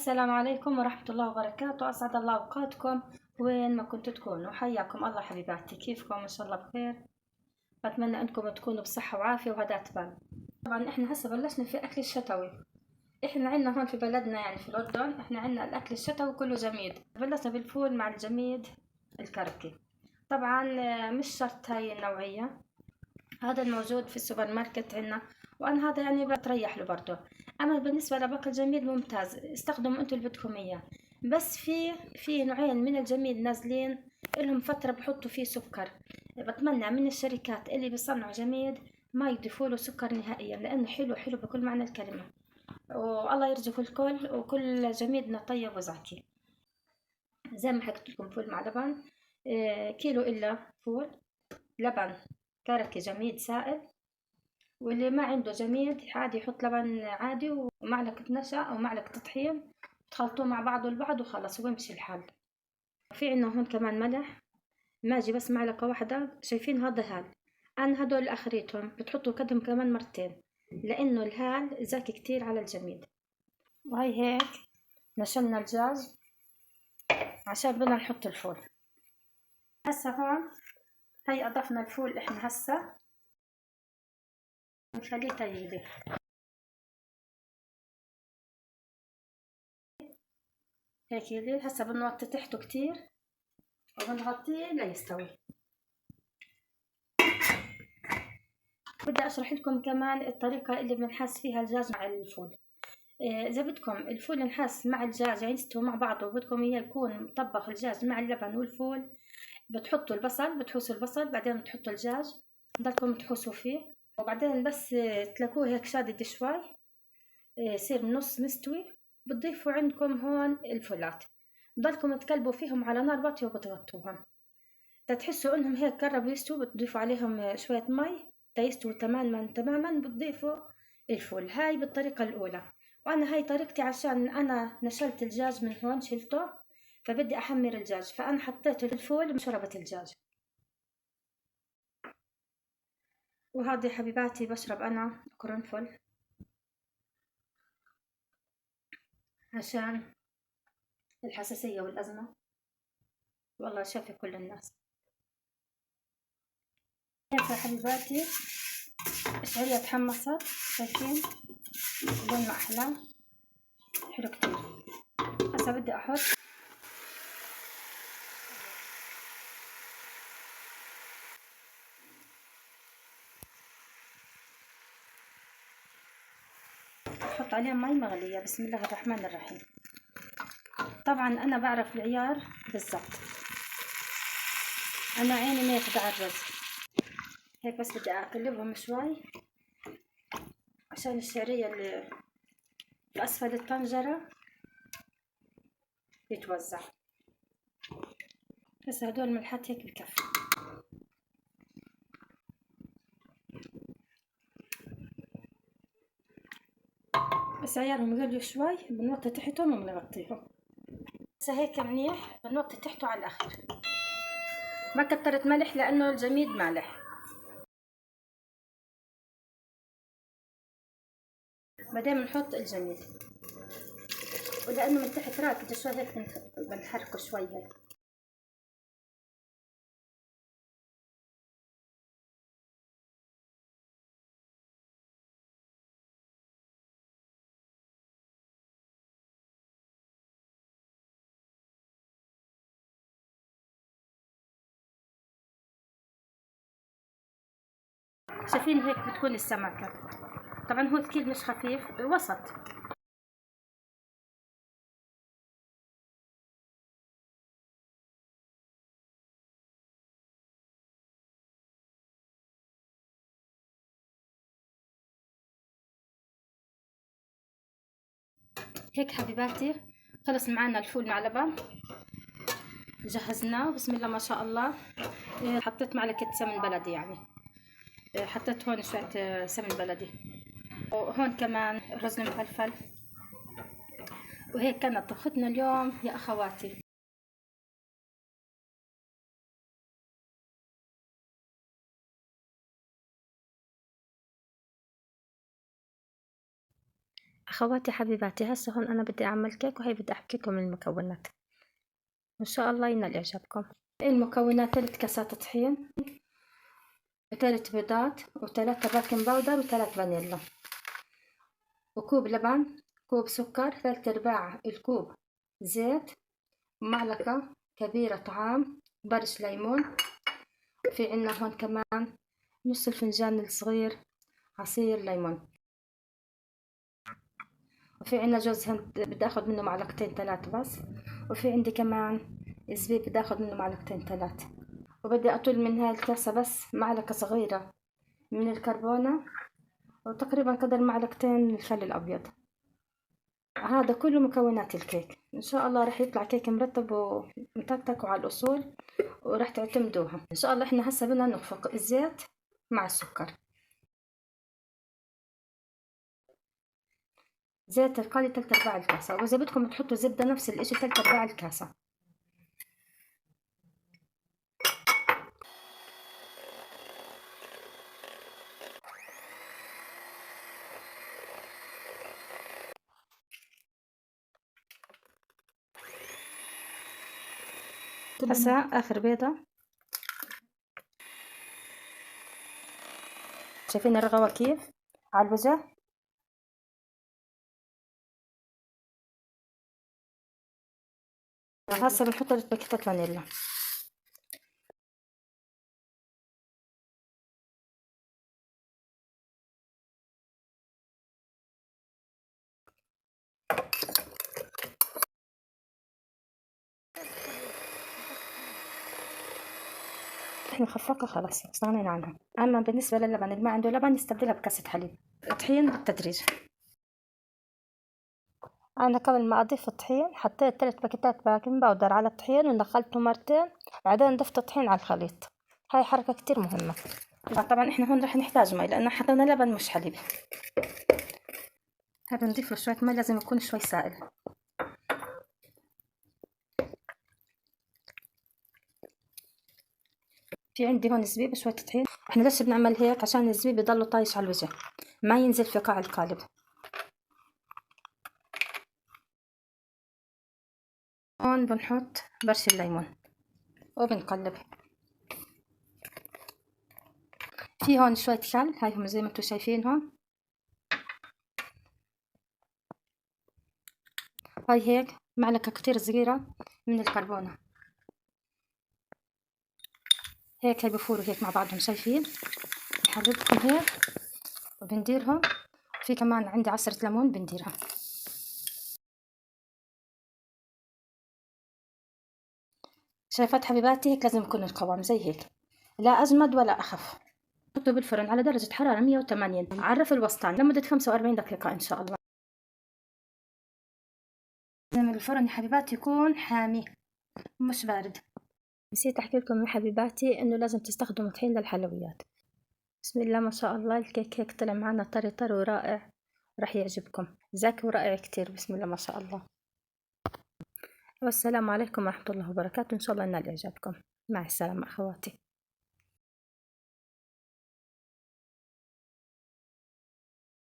السلام عليكم ورحمة الله وبركاته. أسعد الله أوقاتكم وين ما كنتوا تكونوا. حياكم الله حبيباتي، كيفكم؟ إن شاء الله بخير. بتمنى أنكم تكونوا بصحة وعافية وهداة بال. طبعا إحنا هسه بلشنا في أكل الشتوي. إحنا عنا هون في بلدنا يعني في الأردن إحنا عنا الأكل الشتوي كله جميد. بلشنا بالفول مع الجميد الكركي. طبعا مش شرط هاي النوعية، هذا الموجود في السوبر ماركت عنا، وانا هذا يعني بتريح له برضه. اما بالنسبه لباقي الجميد ممتاز، استخدموا انتوا اللي بدكم اياه. بس في نوعين من الجميد نازلين لهم فتره بحطوا فيه سكر. بتمنى من الشركات اللي بيصنعوا جميد ما يضيفوا له سكر نهائيا، لانه حلو حلو بكل معنى الكلمه. والله يرزق الكل وكل جميدنا طيب وزكي. زي ما حكيت لكم، فول مع لبن، كيلو الا فول، لبن كركي جميد سائل، واللي ما عنده جميد عادي يحط لبن عادي ومعلقة نشا أو معلقة طحين، تخلطوه مع بعضه البعض وخلص ويمشي الحال. في عنا هون كمان ملح، ماجي بس معلقة واحدة. شايفين هذا هال، أنا هدول آخريتهم بتحطوا كدهم كمان مرتين، لأنه الهال زاكي كتير على الجميد. وهي هيك نشلنا الدجاج عشان بدنا نحط الفول. هسا هون هي أضفنا الفول إحنا هسا نخليه تيجي هيك يلي. هسا بنوطي تحته كتير وبنغطيه ليستوي. بدي اشرح لكم كمان الطريقة اللي بنحس فيها الدجاج مع الفول. اذا بدكم الفول نحس مع الدجاج يعني يستوي مع بعضه، وبدكم اياه يكون مطبخ الدجاج مع اللبن والفول، بتحطوا البصل، بتحوسوا البصل، بعدين بتحطوا الدجاج، بضلكم تحوسوا فيه، وبعدين بس تلاقوه هيك شادد شوي، يصير نص مستوي، بتضيفوا عندكم هون الفولات، بضلكم تقلبوا فيهم على نار واطية وبتغطوهم. تحسوا انهم هيك قربوا يستووا، بتضيفوا عليهم شوية مي تيستووا تماما تماما، بتضيفوا الفول. هاي بالطريقة الأولى. وأنا هاي طريقتي عشان أنا نشلت الدجاج من هون شلته، فبدي أحمر الدجاج، فأنا حطيت الفول بشوربة الدجاج. وهذه حبيباتي بشرب أنا قرنفل عشان الحساسية والأزمة، والله شافي كل الناس. هيك يا حبيباتي الشعرية تحمصت، شايفين لون ما أحلى، حلو كتير. هسا بدي أحط عليه مي مغلية. بسم الله الرحمن الرحيم. طبعا أنا بعرف العيار بالضبط، أنا عيني ما يتعرض هيك، بس بدي أقلبهم شوي عشان الشعرية اللي بأسفل الطنجرة يتوزع. بس هدول ملحات هيك بكفي. بس عيارهم يغلوا شوي بنوطي تحتهم وبنغطيهم. هسه هيك منيح، بنوطي تحته على الآخر. ما كترت ملح لأنه الجميد مالح. بعدين بنحط الجميد، ولأنه من تحت راكد شوي هيك بنحركه شوي هيك. شايفين هيك بتكون السمكة. طبعا هو ثقيل مش خفيف، وسط. هيك حبيباتي خلص معنا الفول مع لبن، جهزناه بسم الله ما شاء الله. حطيت معلقة سمن بلدي يعني، حطيت هون شوية سمن بلدي، وهون كمان رز مفلفل. وهيك كانت طبختنا اليوم يا أخواتي. أخواتي حبيباتي، هسه هون أنا بدي أعمل كيك، وهي بدي أحكي لكم المكونات إن شاء الله ينال إعجابكم. المكونات: 3 كاسات طحين، 3 بيضات، و3 باكنج باودر، و3 فانيلا، وكوب لبن، كوب سكر، 3/4 الكوب زيت، معلقة كبيرة طعام برش ليمون. في عنا هون كمان نص الفنجان الصغير عصير ليمون. وفي عنا جوز هند بدي اخذ منه معلقتين 3 بس. وفي عندي كمان زبيب بدي اخذ منه معلقتين 3. وبدي اطل من هاي الكاسة بس معلقة صغيرة من الكربونة، وتقريبا قدر معلقتين من الخل الابيض. هذا كله مكونات الكيك. ان شاء الله رح يطلع كيك مرتب ومتكتك وعلى الاصول، ورح تعتمدوها ان شاء الله. احنا هسه بدنا نخفق الزيت مع السكر. زيت القلي 3/4 الكاسة، واذا بدكم تحطوا زبدة نفس الاشي 3/4 الكاسة. هسه اخر بيضة، شايفين الرغوة كيف على الوجه؟ هسه بنحط 3 باكيتات فانيلا. احنا خفقها خلاص استغنينا عنها. اما بالنسبة للبن، اللي ما عنده لبن يستبدلها بكاسة حليب. طحين بالتدريج. أنا قبل ما أضيف الطحين حطيت 3 باكيتات باكنج باودر على الطحين ودخلته مرتين، بعدين ضفت الطحين على الخليط. هاي حركة كتير مهمة. طبعا احنا هون رح نحتاج مي لأنه حطينا لبن مش حليب. هذا نضيف له شوية مي، لازم يكون شوي سائل. في عندي هون زبيب بشوية طحين. احنا ليش بنعمل هيك؟ عشان الزبيب يضله طايش على الوجه، ما ينزل في قاع القالب. هون بنحط برش الليمون وبنقلب. في هون شوية خل، هاي هم زي ما انتم شايفين هون. هاي هيك معلقة كتير صغيرة من الكربونة. هيك هاي بفوروا هيك مع بعضهم، شايفين؟ بحركهم هيك وبنديرهم. في كمان عندي عصرة ليمون بنديرها. شايفات حبيباتي؟ هيك لازم يكون القوام زي هيك، لا أجمد ولا أخف. حطه بالفرن على درجة حرارة 180 على الرف الوسطاني لمدة 45 دقيقة إن شاء الله. لازم الفرن يا حبيباتي يكون حامي مش بارد. نسيت أحكي لكم يا حبيباتي إنه لازم تستخدموا طحين للحلويات. بسم الله ما شاء الله، الكيك هيك طلع معنا طري طري ورائع، راح يعجبكم. زاكي ورائع كتير، بسم الله ما شاء الله. والسلام عليكم ورحمة الله وبركاته، إن شاء الله ينال إعجابكم. مع السلامة أخواتي.